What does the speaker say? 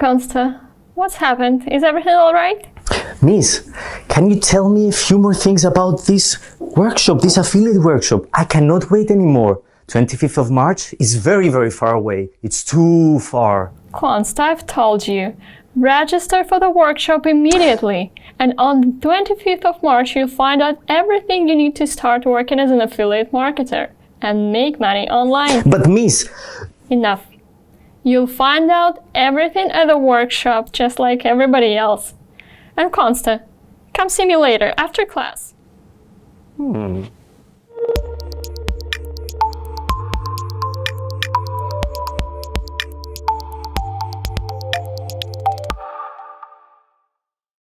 Konsta. What's happened? Is everything all right? Miss, can you tell me a few more things about this workshop, this affiliate workshop? I cannot wait anymore. 25th of March is very, very far away. It's too far. Konsta, I've told you. Register for the workshop immediately. And on the 25th of March, you'll find out everything you need to start working as an affiliate marketer and make money online. But Miss... Enough. You'll find out everything at the workshop just like everybody else. And Konsta, come see me later after class.